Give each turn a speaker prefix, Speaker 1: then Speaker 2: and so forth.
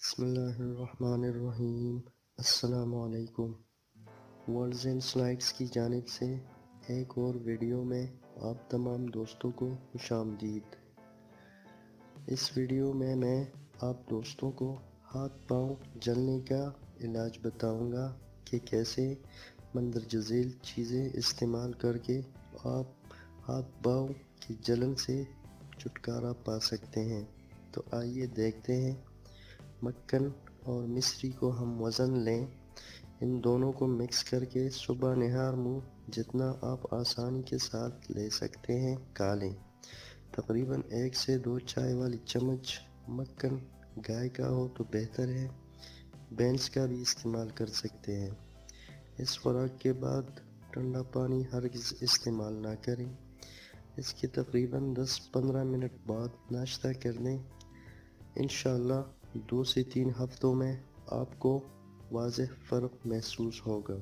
Speaker 1: بسم اللہ الرحمن الرحیم۔ السلام علیکم۔ ورلڈز اینڈ سلائڈس کی جانب سے ایک اور ویڈیو میں آپ تمام دوستوں کو خوش آمدید۔ اس ویڈیو میں آپ دوستوں کو ہاتھ پاؤں جلنے کا علاج بتاؤں گا کہ کیسے مندرجہ ذیل چیزیں استعمال کر کے آپ ہاتھ پاؤں کی جلن سے چھٹکارا پا سکتے ہیں۔ تو آئیے دیکھتے ہیں۔ مکھن اور مصری کو ہم وزن لیں، ان دونوں کو مکس کر کے صبح نہار منہ جتنا آپ آسانی کے ساتھ لے سکتے ہیں کھا لیں۔ تقریباً 1 سے 2 چائے والی چمچ مکھن گائے کا ہو تو بہتر ہے، بھینس کا بھی استعمال کر سکتے ہیں۔ اس خوراک کے بعد ٹھنڈا پانی ہرگز استعمال نہ کریں۔ اس کے تقریباً 10-15 منٹ بعد ناشتہ کر لیں۔ انشاءاللہ 2 سے 3 ہفتوں میں آپ کو واضح فرق محسوس ہوگا۔